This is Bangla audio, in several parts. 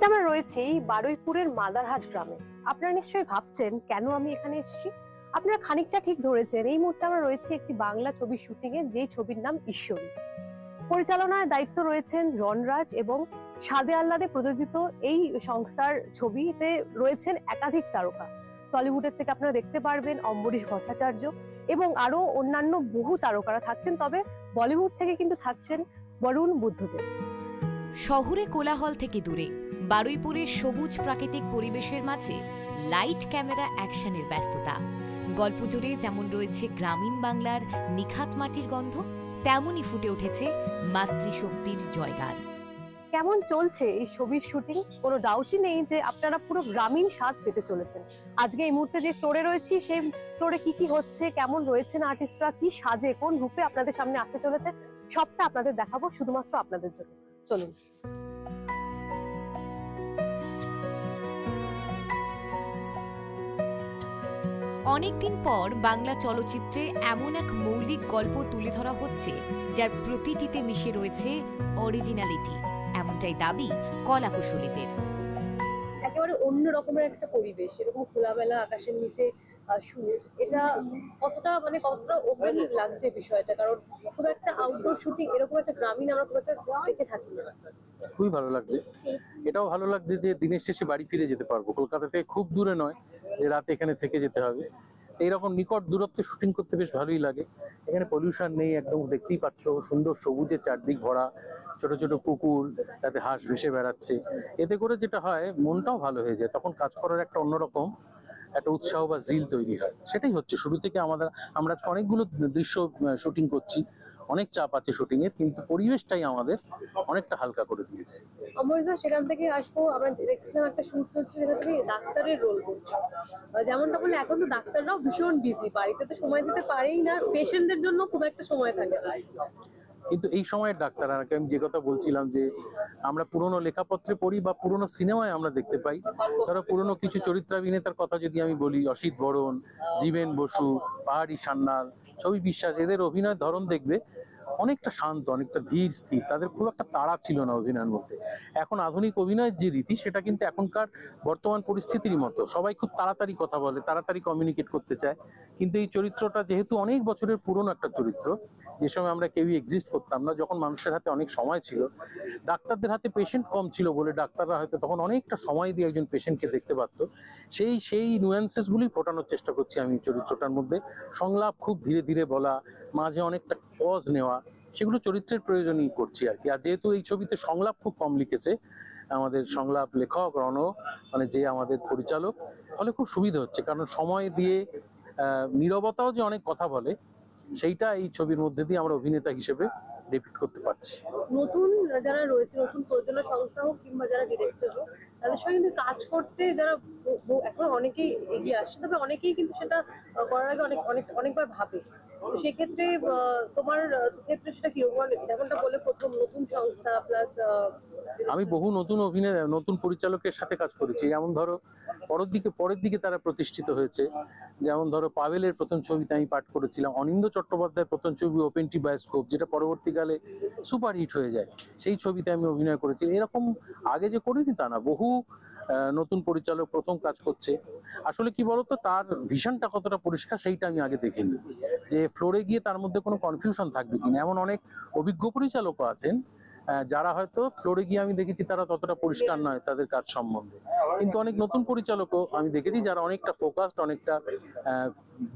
মুহূর্তে আমরা রয়েছি বারুইপুরের মাদারহাট গ্রামে। আপনারা নিশ্চয়ই ভাবছেন কেন আমি এখানে এসেছি। আপনারা খানিকটা ঠিক ধরেছেন। এই মুহূর্তে আমরা রয়েছি একটি বাংলা ছবির শুটিং এ, যেই ছবির নাম ঈশ্বরী। পরিচালনার দায়িত্ব রয়েছেন রণরাজ এবং সাদে আহ্লাদে প্রযোজিত এই সংস্থার ছবিতে রয়েছেন একাধিক তারকা। টলিউডের থেকে আপনারা দেখতে পারবেন অম্বরীশ ভট্টাচার্য এবং আরো অন্যান্য বহু তারকারা থাকছেন, তবে বলিউড থেকে কিন্তু থাকছেন বরুণ বুদ্ধদেব। শহুরে কোলাহল থেকে দূরে বারুইপুরের সবুজ প্রাকৃতিক পরিবেশের মাঝে লাইট ক্যামেরা অ্যাকশনের ব্যস্ততা। গল্প জুড়ে যেমন রয়েছে গ্রামীণ বাংলার নিখাত মাটির গন্ধ, তেমনই ফুটে উঠেছে মাতৃশক্তির জয়গান। কেমন চলছে এই ছবির শুটিং? কোনো ডাউটই নেই যে আপনারা পুরো গ্রামীণ স্বাদ পেতে চলেছেন। আজকে এই মুহূর্তে যে ফ্লোরে রয়েছি, সেই ফ্লোরে কি কি হচ্ছে, কেমন রয়েছেন আর্টিস্টরা, কি সাজে কোন রূপে আপনাদের সামনে আসতে চলেছে, সবটা আপনাদের দেখাবো শুধুমাত্র আপনাদের জন্য। চলুন। অনেকদিন পর বাংলা চলচ্চিত্রে এমন এক মৌলিক গল্প তুলে ধরা হচ্ছে যার প্রতিটিতে মিশে রয়েছে অরিজিনালিটি, এমনটাই দাবি কলাকুশলীদের। একেবারে অন্য রকমের একটা পরিবেশ, এরকম খোলামেলা আকাশের নিচে শুট, এটা কতটা ওপেন লাগছে বিষয়টা, কারণ খুব একটা আউটডোর শুটিং এরকম একটা গ্রামীণ আমরা খুব একটা দেখে থাকি না। খুবই ভালো লাগছে। এটাও ভালো লাগছে যে দিনের শেষে বাড়ি ফিরে যেতে পারবো। কলকাতা থেকে খুব দূরে নয় যে রাতে এখানে থেকে যেতে হবে। এইরকম নিকট দূরত্বে শুটিং করতে বেশ ভালোই লাগে। এখানে পলিউশন নেই, একদম দেখতেই পাচ্ছ সুন্দর সবুজের চারদিক ভরা, ছোট ছোট পুকুর, তাতে হাঁস ভেসে বেড়াচ্ছে। এতে করে যেটা হয়, মনটাও ভালো হয়ে যায়, তখন কাজ করার একটা অন্যরকম একটা উৎসাহ বা জিল তৈরি হয়। সেটাই হচ্ছে শুরু থেকে আমরা আজকে অনেকগুলো দৃশ্য শুটিং করছি, অনেক চাপ আছে শুটিং এর, কিন্তু পরিবেশটাই আমাদের অনেকটা হালকা করে দিয়েছে। অমরিদা, সেখান থেকে আসবো। আমরা দেখছিলাম একটা শুট চলছে যেখানে তুমি ডাক্তারের রোল করছো। যেমনটা বললে, এখন তো ডাক্তাররাও ভীষণ বিজি, বাড়িতে তো সময় দিতে পারেই না, পেশেন্টদের জন্য খুব একটা সময় থাকে না। কিন্তু এই সময়ের ডাক্তার, আর আমি যে কথা বলছিলাম যে আমরা পুরনো লেখাপত্রে পড়ি বা পুরনো সিনেমায় আমরা দেখতে পাই, ধরো পুরনো কিছু চরিত্রাভিনেতার কথা যদি আমি বলি, অসিত বরণ, জীবেন বসু, পাহাড়ি সান্যাল, ছবি বিশ্বাস, এদের অভিনয়ের ধরন দেখবে অনেকটা শান্ত, অনেকটা ধীর স্থির, তাদের খুব একটা তাড়া ছিল না অভিনয়ের মধ্যে। এখন আধুনিক অভিনয়ের যে রীতি, সেটা কিন্তু এখনকার বর্তমান পরিস্থিতির মতো, সবাই খুব তাড়াতাড়ি কথা বলে, তাড়াতাড়ি কমিউনিকেট করতে চায়। কিন্তু এই চরিত্রটা যেহেতু অনেক বছরের পুরনো একটা চরিত্র, যে সময় আমরা কেউই এক্সিস্ট করতাম না, যখন মানুষের হাতে অনেক সময় ছিল, ডাক্তারদের হাতে পেশেন্ট কম ছিল বলে ডাক্তাররা হয়তো তখন অনেকটা সময় দিয়ে একজন পেশেন্টকে দেখতে পারত। সেই নুয়ান্সেস গুলি ফোটানোর চেষ্টা করছি আমি চরিত্রটার মধ্যে। সংলাপ খুব ধীরে ধীরে বলা, মাঝে অনেকটা পজ নেওয়া, সেগুলো চরিত্রের প্রয়োজনই করছি আর কি। আর যেহেতু এই ছবিতে সংলাপ খুব কম লিখেছে আমাদের সংলাপ লেখক রণ, যে আমাদের পরিচালক, ফলে খুব সুবিধা হচ্ছে, কারণ সময় দিয়ে নীরবতাও যে অনেক কথা বলে, সেইটা এই ছবির মধ্যে দিয়ে আমরা অভিনেতা হিসেবে ডেপিক্ট করতে পারছি। নতুন যারা রয়েছে, নতুন প্রযোজনা সংস্থা হোক কিংবা যারা ডিরেক্টর হোক, তাদের সঙ্গে কিন্তু কাজ করতে যারা এখন অনেকেই এগিয়ে আসছে, তবে অনেকেই কিন্তু সেটা করার আগে অনেকবার ভাবে। সেক্ষেত্রে তোমার ক্ষেত্রে সেটা কিরকম? যেমনটা বলে প্রথম নতুন সংস্থা প্লাস আমি বহু নতুন পরিচালকের সাথে কাজ করেছি। যেমন ধরো পরের দিকে তারা প্রতিষ্ঠিত হয়েছে। যেমন ধরো পাভেলের প্রথম ছবিতে আমি পাঠ করেছিলাম, অনিন্দ্য চট্টোপাধ্যায়ের প্রথম ছবি ওপেন টি বায়োস্কোপ, যেটা পরবর্তীকালে সুপারহিট হয়ে যায়, সেই ছবিতে আমি অভিনয় করেছি। এরকম আগে যে করিনি তা না, বহু নতুন পরিচালক প্রথম কাজ করছে। আসলে কি বলতো, তার ভিশনটা কতটা পরিষ্কার সেইটা আমি আগে দেখিনি, যে ফ্লোরে গিয়ে তার মধ্যে কোনো কনফিউশন থাকবে কিনা। এমন অনেক অভিজ্ঞ পরিচালকও আছেন যারা হয়তো ফ্লোরে গিয়ে আমি দেখেছি তারা ততটা পরিষ্কার নয় তাদের কাজ সম্বন্ধে, কিন্তু অনেক নতুন পরিচালকও আমি দেখেছি যারা অনেকটা ফোকাসড, অনেকটা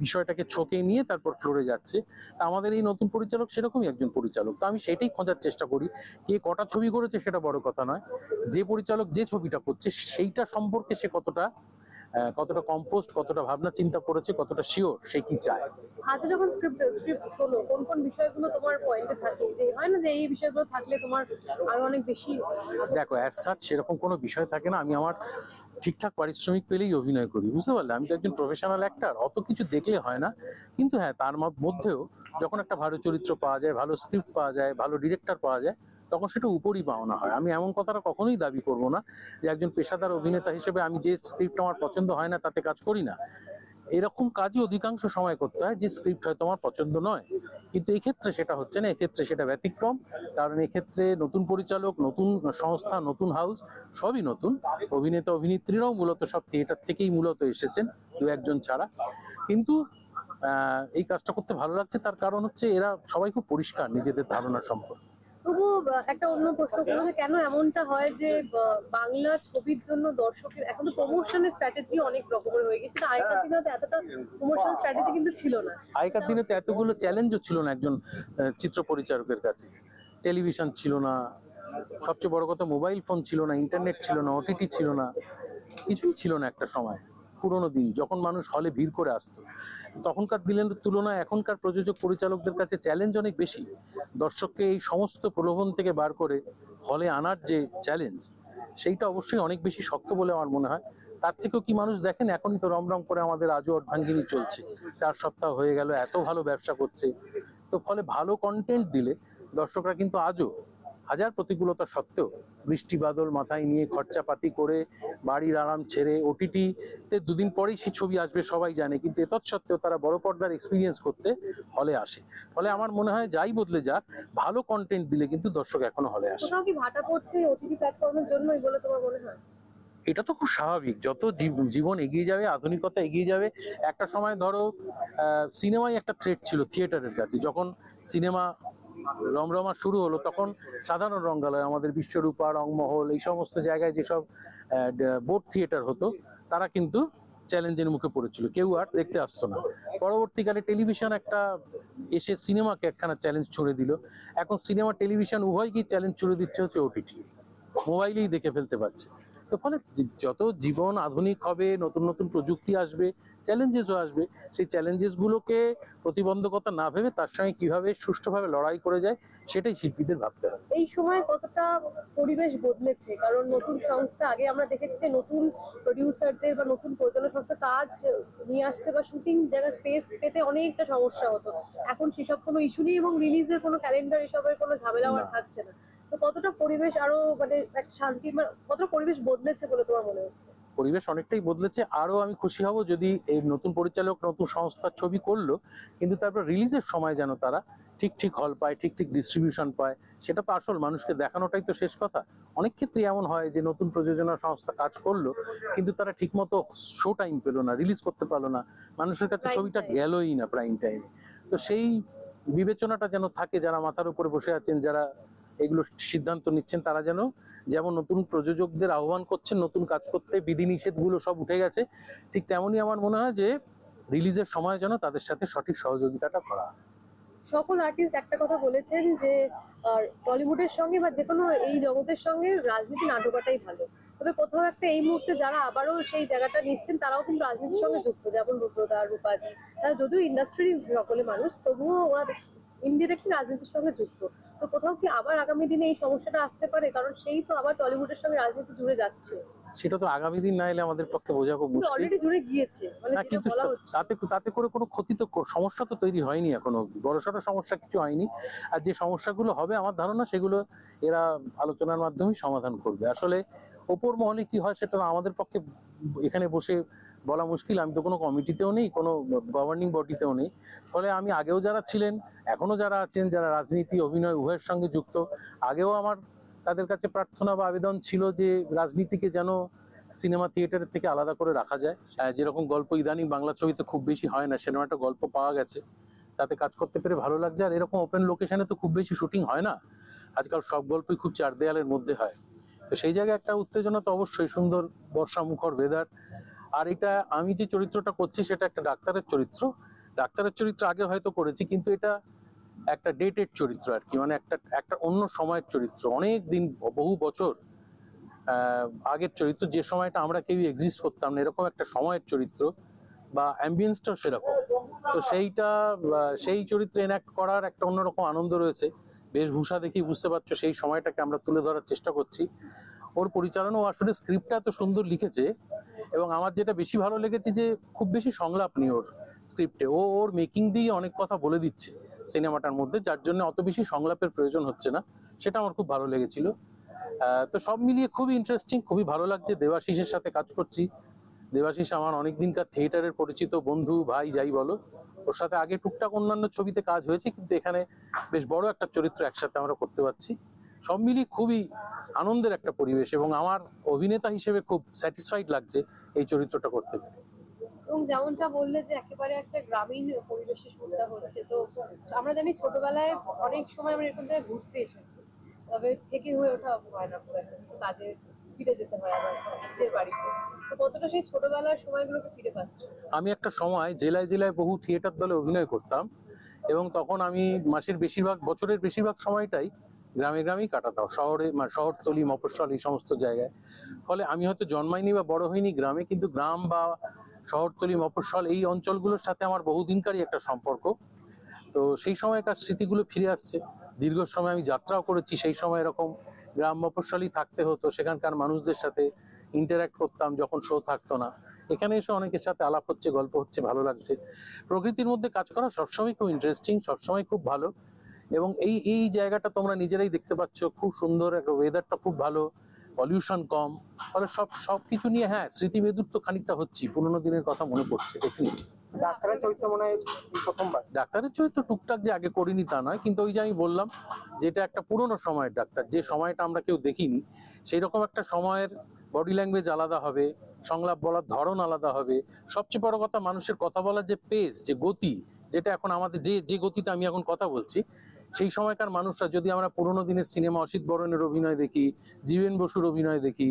বিষয়টাকে ছকে নিয়ে তারপর ফ্লোরে যাচ্ছে। তা আমাদের এই নতুন পরিচালক সেরকমই একজন পরিচালক। তো আমি সেটাই খোঁজার চেষ্টা করি, কে কটা ছবি করেছে সেটা বড় কথা নয়, যে পরিচালক যে ছবিটা করছে সেইটা সম্পর্কে সে কতটা কম্পোস্ট, কতটা ভাবনা চিন্তা করেছে, কতটা শিওর সে কি চায়। আজ যখন স্ক্রিপ্ট শোনো, কোন কোন বিষয়গুলো তোমার পয়েন্টে থাকে, যে হয় না যে এই বিষয়গুলো থাকলে তোমার আরো অনেক বেশি? দেখো, অ্যাজ সাচ সেরকম কোনো বিষয় থাকে না। আমি আমার ঠিকঠাক পারিশ্রমিক পেলেই অভিনয় করি, বুঝতে পারলে? আমি তো একজন প্রফেশনাল অ্যাক্টর, অত কিছু দেখলে হয় না। কিন্তু হ্যাঁ, তার মধ্যেও যখন একটা ভালো চরিত্র পাওয়া যায়, ভালো স্ক্রিপ্ট পাওয়া যায়, ভালো ডিরেক্টর পাওয়া যায়, তখন সেটা উপরই পাওনা হয়। আমি এমন কথাটা কখনোই দাবি করব না যে একজন পেশাদার অভিনেতা হিসেবে আমি যে স্ক্রিপ্ট আমার পছন্দ হয় না তাতে কাজ করি না। এরকম কাজই অধিকাংশ সময় করতে হয় যে স্ক্রিপ্ট হয়তো আমার পছন্দ নয়, কিন্তু এই ক্ষেত্রে সেটা হচ্ছে না, এক্ষেত্রে সেটা ব্যতিক্রম। কারণ এক্ষেত্রে নতুন পরিচালক, নতুন সংস্থা, নতুন হাউস, সবই নতুন। অভিনেতা অভিনেত্রীরাও মূলত সব থিয়েটার থেকেই মূলত এসেছেন, দু একজন ছাড়া। কিন্তু এই কাজটা করতে ভালো লাগছে, তার কারণ হচ্ছে এরা সবাই খুব পরিষ্কার নিজেদের ধারণা সম্পর্কে। তবু একটা অন্য প্রশ্ন করবো যে কেন এমনটা হয় যে বাংলা ছবির জন্য দর্শকের এখন তো প্রমোশনের স্ট্র্যাটেজি অনেক রকমের হয়ে গেছে, আগেকার দিনে তো এতটা প্রমোশন স্ট্র্যাটেজি কিন্তু ছিল না। আগেকার দিনে তো এতগুলো চ্যালেঞ্জও ছিল না একজন চিত্র পরিচালকের কাছে। টেলিভিশন ছিল না, সবচেয়ে বড় কথা মোবাইল ফোন ছিল না, ইন্টারনেট ছিল না, ওটিটি ছিল না, কিছুই ছিল না একটা সময়। পুরোনো দিন যখন মানুষ হলে ভিড় করে আসতো, তখনকার দিনের তুলনায় এখনকার প্রযোজক পরিচালকদের কাছে চ্যালেঞ্জ অনেক বেশি। দর্শককে এই সমস্ত প্রলোভন থেকে বার করে হলে আনার যে চ্যালেঞ্জ, সেইটা অবশ্যই অনেক বেশি শক্ত বলে আমার মনে হয়। তার থেকেও কি মানুষ দেখেন, এখনই তো রমরম করে আমাদের আজও অর্ধাঙ্গিনী চলছে, 4 সপ্তাহ হয়ে গেল, এত ভালো ব্যবসা করছে। তো ফলে ভালো কন্টেন্ট দিলে দর্শকরা কিন্তু আজও হাজার প্রতিকূলতা সত্ত্বেও, বৃষ্টি বাদল মাথায় নিয়ে খরচাপাতি করে বাড়ির আরাম ছেড়ে, ওটিটিতে দুদিন পরেই সেই ছবি আসবে সবাই জানে, কিন্তু এতৎসত্ত্বেও তারা বড় পর্দার এক্সপিরিয়েন্স করতে হলে আসে। ফলে আমার মনে হয় যাই বদলে যাক, ভালো কন্টেন্ট দিলে কিন্তু দর্শক এখনো হলে আসে। কোথাও কি ভাটা পড়ছে ওটিটি প্ল্যাটফর্মের জন্যই বলে তোমার মনে হয়? এটা তো খুব স্বাভাবিক, যত জীবন এগিয়ে যাবে, আধুনিকতা এগিয়ে যাবে। একটা সময় ধরো সিনেমাই একটা থ্রেট ছিল থিয়েটারের কাছে। যখন সিনেমা রমরমা শুরু হলো, তখন সাধারণ রঙ্গালয়, আমাদের বিশ্বরূপা, রংমহল, এই সমস্ত জায়গায় যেসব বোর্ড থিয়েটার হতো, তারা কিন্তু চ্যালেঞ্জের মুখে পড়েছিল, কেউ আর দেখতে আসতো না। পরবর্তীকালে টেলিভিশন একটা এসে সিনেমাকে একখানা চ্যালেঞ্জ ছুড়ে দিল। এখন সিনেমা টেলিভিশন উভয়কেই চ্যালেঞ্জ ছুড়ে দিচ্ছে হচ্ছে ওটিটি, মোবাইলেই দেখে ফেলতে পারছে। তো ফলে যত জীবন আধুনিক হবে, নতুন নতুন প্রযুক্তি আসবে, চ্যালেঞ্জেসও আসবে। সেই চ্যালেঞ্জেসগুলোকে প্রতিবন্ধকতা না ভেবে তার সঙ্গে কিভাবে সুষ্ঠুভাবে লড়াই করে যায়, সেটাই শিল্পীদের ভাবতে হবে। এই সময় কতটা পরিবেশ বদলেছে, কারণ নতুন সংস্থা, আগে আমরা দেখেছি যে নতুন প্রডিউসারদের বা নতুন প্রযোজনা সংস্থা কাজ নিয়ে আসতে বা শুটিং জায়গা স্পেস পেতে অনেকটা সমস্যা হতো। এখন সেসব কোনো ইস্যু নেই এবং রিলিজের কোনো ক্যালেন্ডার এসবের কোনো ঝামেলা আর থাকছে না। তো কতটা পরিবেশ আরো মানে এক শান্তি, মানে কতটা পরিবেশ বদলেছে বলে তোমার মনে হচ্ছে? পরিবেশ অনেকটাই বদলেছে। আরো আমি খুশি হব যদি এই নতুন পরিচালক নতুন সংস্থার ছবি করলো, কিন্তু তারপর রিলিজের সময় যেন তারা ঠিক ঠিক হল পায়, ঠিক ঠিক ডিস্ট্রিবিউশন পায়। সেটা তো আসল, মানুষকে দেখানোটাই তো শেষ কথা। অনেক ক্ষেত্রে এমন হয় যে নতুন প্রযোজনা সংস্থা কাজ করলো, কিন্তু তারা ঠিকমতো শো টাইম পেলো না, রিলিজ করতে পারলো না, মানুষের কাছে ছবিটা গেলই না প্রাইম টাইমে। তো সেই বিবেচনাটা যেন থাকে, যারা মাথার উপরে বসে আছেন, যারা এগুলো সিদ্ধান্ত নিচ্ছেন, তারা যেন যেমন নতুন প্রযোজকদের আহ্বান করছেন নতুন কাজ করতে, বিধিনিষেধগুলো সব উঠে গেছে, ঠিক তেমনই আমার মনে হয় যে রিলিজের সময় যেন তাদের সাথে সঠিক সহযোগিতাটা করা। সকল আর্টিস্ট একটা কথা বলেছেন যে টলিউডের সঙ্গে বা যে কোনো এই জগতের সঙ্গে রাজনীতি না ঢোকাটাই ভালো। তবে কোথাও একটা এই মুহূর্তে যারা আবারও সেই জায়গাটা নিচ্ছেন, তারাও কিন্তু রাজনীতির সঙ্গে যুক্ত, যেমন রূপদা, রূপাদি, তারা যদিও ইন্ডাস্ট্রির সকলে মানুষ, তবুও ওরা ইনডিরেক্টলি রাজনীতির সঙ্গে যুক্ত। তো কোথাও কি আবার আগামী দিনে এই সমস্যাটা আসতে পারে, কারণ সেই তো আবার টলিউডের সঙ্গে রাজনীতি জুড়ে যাচ্ছে? সেটা তো আগামী দিন না এলে আমাদের পক্ষে বোঝা খুব মুশকিল। অলরেডি জুড়ে গিয়েছে, মানে না, যেটা কিন্তু বলা হচ্ছে। তাতে তাতে করে কোনো ক্ষতি তো, সমস্যা তো তৈরি হয়নি এখনো, বড়সড় সমস্যা কিছু হয়নি। আর যে সমস্যাগুলো হবে আমার ধারণা সেগুলো এরা আলোচনার মাধ্যমেই সমাধান করবে। আসলে ওপর মহলে কি হয় সেটা আমাদের পক্ষে এখানে বসে বলা মুশকিল। আমি তো কোনো কমিটিতেও নেই, কোনো গভর্নিং বডিতেও নেই। ফলে আমি আগেও যারা ছিলেন, এখনো যারা আছেন, যারা রাজনীতি অভিনয় উভয়ের সঙ্গে যুক্ত, আগেও আমার তাদের কাছে প্রার্থনা বা আবেদন ছিল যে রাজনীতিকে যেন সিনেমা থিয়েটারের থেকে আলাদা করে রাখা যায়। যেরকম গল্প ইদানিং বাংলা ছবিতে খুব বেশি হয় না, সেরকম একটা গল্প পাওয়া গেছে, তাতে কাজ করতে পেরে ভালো লাগছে। আর এরকম ওপেন লোকেশনে তো খুব বেশি শুটিং হয় না আজকাল, সব গল্পই খুব চার দেয়ালের মধ্যে হয়। তো সেই জায়গায় একটা উত্তেজনা তো অবশ্যই, সুন্দর বর্ষা মুখর ওয়েদার। আর এটা আমি যে চরিত্রটা করছি সেটা একটা ডাক্তারের চরিত্র। ডাক্তারের চরিত্র আগে হয়তো করেছি, কিন্তু এটা একটা ডেটেড চরিত্র আর কি, মানে একটা অন্য সময়ের চরিত্র, অনেক দিন, বহু বছর আগের চরিত্র, যে সময়টা আমরা কেউ এক্সিস্ট করতাম না, এরকম একটা সময়ের চরিত্র, বা অ্যাম্বিয়েন্সটাও সেরকম। তো সেইটা সেই চরিত্রে এনাক্ট করার একটা অন্যরকম আনন্দ রয়েছে। বেশভূষা দেখেই বুঝতে পারছো সেই সময়টাকে আমরা তুলে ধরার চেষ্টা করছি। ওর পরিচালনা, আসলে স্ক্রিপ্টটা এত সুন্দর লিখেছে, এবং আমার যেটা বেশি ভালো লেগেছে যে খুব বেশি সংলাপ নেই ওর স্ক্রিপ্টে। ওর মেকিং দিয়ে অনেক কথা বলে দিচ্ছে সিনেমাটার মধ্যে, যার জন্য অত বেশি সংলাপের প্রয়োজন হচ্ছে না। সেটা আমার খুব ভালো লেগেছিল। তো সব মিলিয়ে খুবই ইন্টারেস্টিং, খুবই ভালো লাগছে। দেবাশিসের সাথে কাজ করছি, দেবাশিস আমার অনেকদিনকার থিয়েটারের পরিচিত বন্ধু, ভাই যাই বলো। ওর সাথে আগে টুকটাক অন্যান্য ছবিতে কাজ হয়েছে, কিন্তু এখানে বেশ বড় একটা চরিত্র একসাথে আমরা করতে পারছি। সব মিলিয়ে খুবই আনন্দের একটা পরিবেশ, এবং আমার অভিনেতা হিসেবে খুব স্যাটিসফাইড লাগছে এই চরিত্রটা করতে পেরে। এবং যেমনটা বললে যে একেবারে একটা গ্রামীণ পরিবেশে শুটটা হচ্ছে, তো আমরা জানি ছোটবেলায় অনেক সময় আমরা এরকম জায়গায় ঘুরতে এসেছি, তবে থেকে হয়ে ওঠা হয় না খুব একটা, যেহেতু কাজে ফিরে যেতে হয় আবার নিজের বাড়িতে। তো কতটা সেই ছোটবেলার সময়গুলোকে ফিরে পাচ্ছ? আমি একটা সময় জেলায় জেলায় বহু থিয়েটার দলে অভিনয় করতাম, এবং তখন আমি বছরের বেশিরভাগ সময়টাই গ্রামে গ্রামেই কাটাতাম, শহরে শহরতলি, মফস্বল, এই সমস্ত জায়গায়। ফলে আমি হয়তো জন্মাইনি বা বড় হইনি গ্রামে, কিন্তু গ্রাম বা শহরতলি, মফস্বল এই অঞ্চলগুলোর সাথে আমার বহুদিনকারই একটা সম্পর্ক। তো সেই সময়কার স্মৃতিগুলো ফিরে আসছে। দীর্ঘ সময় আমি যাত্রাও করেছি, সেই সময় এরকম গ্রাম মফস্বলই থাকতে হতো, সেখানকার মানুষদের সাথে ইন্টারঅ্যাক্ট করতাম যখন শো থাকতো না। এখানে এসে অনেকের সাথে আলাপ হচ্ছে, গল্প হচ্ছে, ভালো লাগছে। প্রকৃতির মধ্যে কাজ করা সবসময় খুব ইন্টারেস্টিং, সবসময় খুব ভালো। এবং এই এই জায়গাটা তোমরা নিজেরাই দেখতে পাচ্ছ, খুব সুন্দর একটা ওয়েদারটা, খুব ভালো, পলিউশন কম। ফলে সবকিছু নিয়ে হ্যাঁ স্মৃতিবেদুর তো খানিকটা হচ্ছে, পুরোনো দিনের কথা মনে পড়ছে ডেফিনেটলি। ডাক্তারের চরিত্র মনে হয় প্রথমবার। ডাক্তারের চরিত্র টুকটাক যে আগে করিনি তা নয়, কিন্তু ওই যে আমি বললাম, যেটা একটা পুরোনো সময়ের ডাক্তার, যে সময়টা আমরা কেউ দেখিনি, সেই রকম একটা সময়ের বডি ল্যাঙ্গুয়েজ আলাদা হবে, সংলাপ বলার ধরন আলাদা হবে। সবচেয়ে বড় কথা, মানুষের কথা বলার যে পেস, যে গতি, যেটা এখন আমাদের যে গতিতে আমি এখন কথা বলছি, সেই সময়কার মানুষরা যদি আমরা পুরোনো দিনের সিনেমা, অসিত বরণের অভিনয় দেখি, জীবেন বসুর অভিনয় দেখি,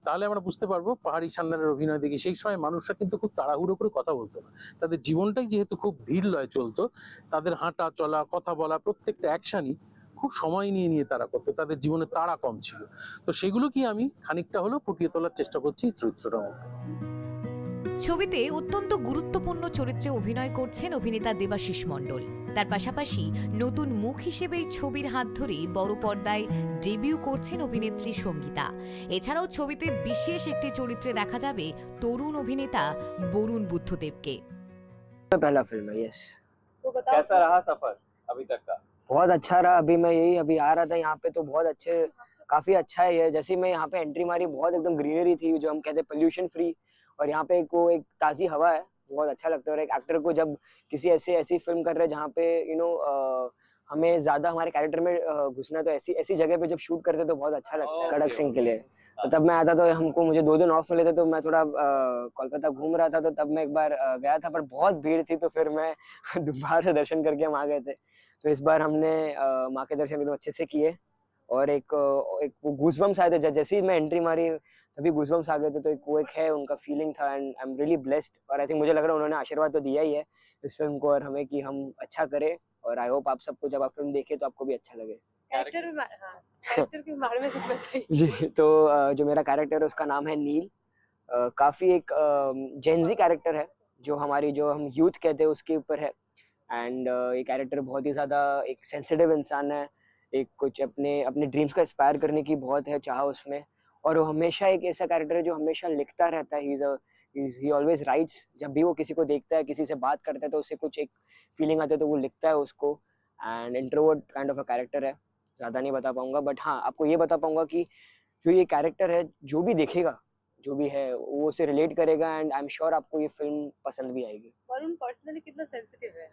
তাহলে আমরা বুঝতে পারবো, পাহাড়ি সান্নালের অভিনয় দেখি, সেই সময় মানুষরা কিন্তু খুব তাড়াহুড়ো করে কথা বলতো না। তাদের জীবনটাই যেহেতু খুব ধীর লয়ে চলতো, তাদের হাঁটা চলা, কথা বলা, প্রত্যেকটা অ্যাকশনই খুব সময় নিয়ে নিয়ে তারা করতো, তাদের জীবনে তাড়া কম ছিল। তো সেগুলো কি আমি খানিকটা হলেও ফুটিয়ে তোলার চেষ্টা করছি এই চরিত্রটার মধ্যে। ছবিতে অত্যন্ত গুরুত্বপূর্ণ চরিত্রে অভিনয় করছেন অভিনেতা দেবাশিস মণ্ডল। তার পাশাপাশি নতুন মুখ হিসেবে ছবির হাত ধরে বড় পর্দায় ডেবিউ করছেন অভিনেত্রী সঙ্গীতা। এছাড়াও ছবিতে বিশেষ একটি চরিত্রে দেখা যাবে তরুণ অভিনেতা বরুণ বুদ্ধদেবকে। पहला फिल्म है, यस। तो बताओ कैसा रहा सफर अभी तक का? बहुत अच्छा रहा। अभी आ रहा था यहाँ पे, तो बहुत अच्छे, काफी अच्छा है ये। जैसे ही मैं यहाँ पे एंट्री मारी, बहुत एकदम ग्रीनरी थी, जो हम कहते हैं पोल्यूशन फ्री, और यहाँ पे एक ताजी हवा है, बहुत अच्छा लगता है। और एक एक्टर को जब किसी ऐसी फिल्म कर रहे हैं जहाँ पे हमें ज्यादा हमारे कैरेक्टर में घुसना है, तो ऐसी जगह पे जब शूट करते तो बहुत अच्छा लगता है कड़क सिंह के लिए। तो तब मैं आया था, तो मुझे 2 दिन ऑफ मिले थे, तो मैं थोड़ा कोलकाता घूम रहा था, तो तब मैं एक बार गया था, पर बहुत भीड़ थी, तो फिर मैं बाहर से दर्शन करके हम आ गए थे। तो इस बार हमने माँ के दर्शन एकदम अच्छे से किए, और एक गूज़बम्स आए थे जैसे ही मैं एंट्री मारी, तभी गूज़बम्स आ गए थे। तो एक है उनका फीलिंग था, and I am really blessed. और आई थिंक मुझे लग रहा है उन्होंने आशीर्वाद तो दिया ही है इस फिल्म को और हमें, कि हम अच्छा करें। और आई होप आप सबको जब आप फिल्म देखें तो आपको भी अच्छा लगे। कैरेक्टर के बारे में कुछ बताइए। जी, तो जो मेरा कैरेक्टर है उसका नाम है नील। काफी एक जेनजी कैरेक्टर है, जो हम यूथ कहते हैं उसके ऊपर है। एंड ये कैरेक्टर बहुत ही ज्यादा एक सेंसिटिव इंसान है, एक कुछ अपने ड्रीम्स को इंस्पायर करने की बहुत है चाह उसमें। और वो हमेशा एक ऐसा कैरेक्टर है जो हमेशा लिखता रहता है। ही ऑलवेज राइट्स। जब भी वो किसी को देखता है, किसी से बात करता है, तो उससे कुछ एक फीलिंग आती है, तो वो लिखता है उसको। And introvert kind of a character है, ज्यादा नहीं बता पाऊंगा, बट हाँ आपको ये बता पाऊंगा कि जो ये कैरेक्टर है, जो भी देखेगा, जो भी है, वो उसे रिलेट करेगा, एंड आई एम श्योर आपको ये फिल्म पसंद भी आएगी। वरुण पर्सनली कितना सेंसिटिव है?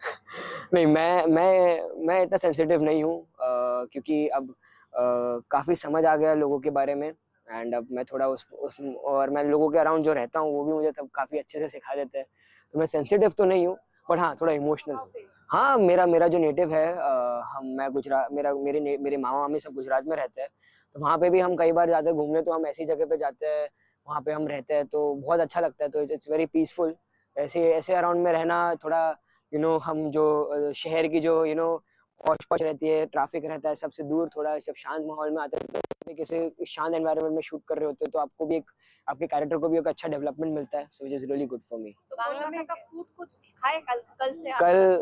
नहीं, मैं इतना सेंसिटिव नहीं हूँ, क्योंकि अब काफी समझ आ गया लोगों के बारे में। एंड अब मैं थोड़ा उस और मैं लोगों के अराउंड जो रहता हूँ, वो भी मुझे तब काफी अच्छे से सिखा देते हैं। तो मैं सेंसिटिव तो नहीं हूँ, बट हाँ थोड़ा इमोशनल हूँ। हाँ, मेरा जो नेटिव है, मैं गुजरात, मेरे मामा मामी सब गुजरात में रहते हैं, तो वहाँ पे भी हम कई बार जाते हैं घूमने, तो हम ऐसी जगह पे जाते हैं, वहाँ पे हम रहते हैं, तो बहुत अच्छा लगता है। तो इट्स वेरी पीसफुल। ऐसे अराउंड में रहना थोड़ा हम जो शहर की जो पौच रहती है, ट्रैफिक रहता है, सबसे दूर थोड़ा जब शांत माहौल में आते हैं, तो किसी शांत एनवायरनमेंट में शूट कर रहे होते हैं, तो आपको भी आपके कैरेक्टर को भी एक अच्छा डेवलपमेंट मिलता है, so which is really good for me. तो बांग्ला में का फूड कुछ खाए कल से?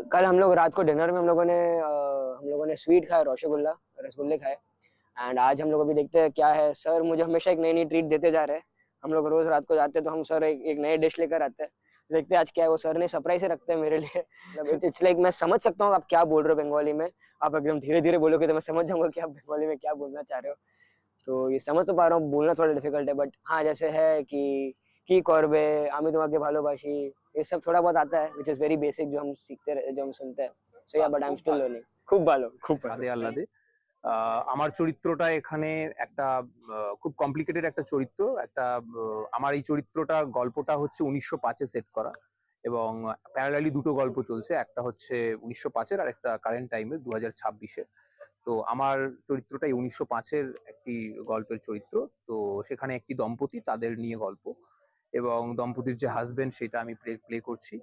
कल हम लोग रात को डिनर में हम लोगों ने स्वीट खाया, रसगुल्ले खाए। एंड आज हम लोग अभी देखते हैं क्या है। सर मुझे हमेशा एक नई ट्रीट देते जा रहे हैं। हम लोग रोज रात को जाते हैं, तो हम सर एक नई डिश लेकर आते हैं, देखते हैं आज क्या है। वो सर ने सरप्राइज से रखते हैं मेरे लिए। इट्स लाइक मैं समझ सकता हूँ आप क्या बोल रहे हो बंगाली में। आप एकदम धीरे धीरे बोलोगे तो मैं समझ जाऊंगा कि आप बंगाली में क्या बोलना चाह रहे हो। तो ये समझ तो पा रहा हूँ, बोलना थोड़ा डिफिकल्ट है, बट हाँ जैसे है कि কি করবে, আমি তোমাকে ভালোবাসি, ये सब थोड़ा बहुत आता है which is very basic जो हम सीखते जो हम सुनते हैं, so yeah but I'm still learning। খুব ভালো, খুব ভালো। সাদে আহ্লাদে আমার চরিত্রটা এখানে একটা খুব কমপ্লিকেটেড একটা চরিত্র, একটা আমার এই চরিত্রটা গল্পটা হচ্ছে 1905-এ সেট করা এবং প্যারালালি দুটো গল্প চলছে, একটা হচ্ছে 1905-এর আর একটা কারেন্ট টাইমের 2026-এর। তো আমার চরিত্রটা এই 1905-এর একটি গল্পের চরিত্র। তো সেখানে একটি দম্পতি, তাদের নিয়ে গল্প এবং দম্পতির যে হাজবেন্ড সেটা আমি প্লে করছি।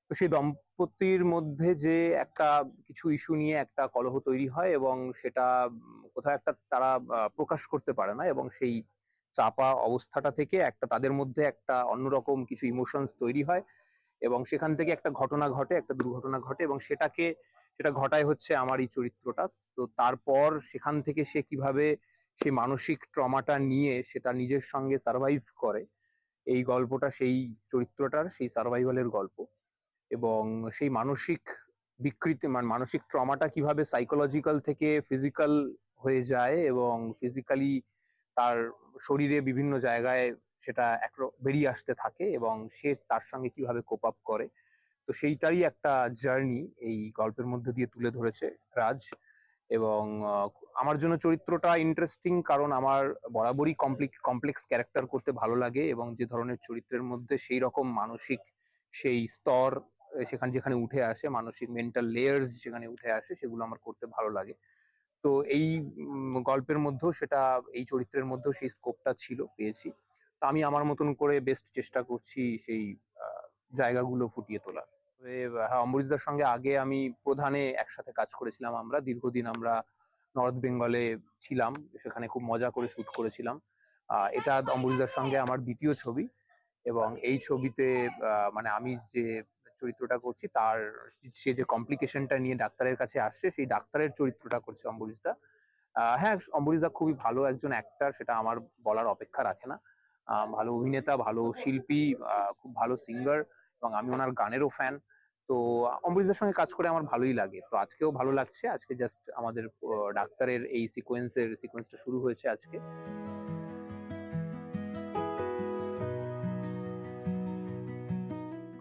তো সেই দম্পতির মধ্যে যে একটা কিছু ইস্যু নিয়ে একটা কলহ তৈরি হয় এবং সেটা কোথাও একটা তারা প্রকাশ করতে পারে না এবং সেই চাপা অবস্থাটা থেকে একটা তাদের মধ্যে একটা অন্যরকম কিছু ইমোশনস তৈরি হয় এবং সেখান থেকে একটা ঘটনা ঘটে, একটা দুর্ঘটনা ঘটে এবং সেটা ঘটায় হচ্ছে আমার এই চরিত্রটা। তো তারপর সেখান থেকে সে কিভাবে সেই মানসিক ট্রমাটা নিয়ে সেটা নিজের সঙ্গে সার্ভাইভ করে, এই গল্পটা সেই চরিত্রটার সেই সার্ভাইভালের গল্প এবং সেই মানসিক বিকৃতি মানসিক ট্রমাটা কিভাবে সাইকোলজিক্যাল থেকে ফিজিক্যাল হয়ে যায় এবং ফিজিক্যালি তার শরীরে বিভিন্ন জায়গায় সেটা বেরিয়ে আসতে থাকে এবং সে তার সঙ্গে কিভাবে কোপ আপ করে। তো সেইটারই একটা জার্নি এই গল্পের মধ্যে দিয়ে তুলে ধরেছে রাজ এবং আমার জন্য চরিত্রটা ইন্টারেস্টিং কারণ আমার বরাবরই কমপ্লেক্স ক্যারেক্টার করতে ভালো লাগে এবং যে ধরনের চরিত্রের মধ্যে সেই রকম মানসিক সেই স্তর যেখানে উঠে আসে, মানসিক মেন্টাল লেয়ার্স যেখানে উঠে আসে, সেগুলো আমার করতে ভালো লাগে। তো এই গল্পের মধ্যেও সেটা, এই চরিত্রের মধ্যেও সেই স্কোপটা পেয়েছি। তো আমি আমার মতন করে বেস্ট চেষ্টা করছি সেই জায়গাগুলো ফুটিয়ে তোলার। হ্যাঁ, অম্বরীশদার সঙ্গে আগে আমি প্রধানে একসাথে কাজ করেছিলাম, আমরা দীর্ঘদিন আমরা নর্থ বেঙ্গলে ছিলাম, সেখানে খুব মজা করে শুট করেছিলাম। এটা অম্বরীশদার সঙ্গে আমার দ্বিতীয় ছবি এবং এই ছবিতে মানে আমি যে চরিত্রটা করছি তার সে যে কমপ্লিকেশনটা নিয়ে ডাক্তারের কাছে আসছে, সেই ডাক্তারের চরিত্রটা করছে অম্বরীশদা। হ্যাঁ, অম্বরীশদা খুবই ভালো একজন অ্যাক্টর, সেটা আমার বলার অপেক্ষা রাখে না। ভালো অভিনেতা, ভালো শিল্পী, খুব ভালো সিঙ্গার এবং আমি ওনার গানেরও ফ্যান। তো অম্বরীশদার সঙ্গে কাজ করে আমার ভালোই লাগে। তো আজকেও ভালো লাগছে। আজকে জাস্ট আমাদের ডাক্তারের এই সিকোয়েন্সটা শুরু হয়েছে আজকে।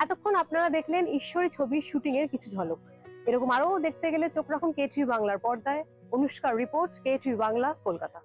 এতক্ষণ আপনারা দেখলেন ঈশ্বরী ছবির শুটিং এর কিছু ঝলক। এরকম আরো দেখতে গেলে চোখ রাখুন কে টিভি বাংলার পর্দায়। অনুষ্কার report, K TV Bangla, Kolkata.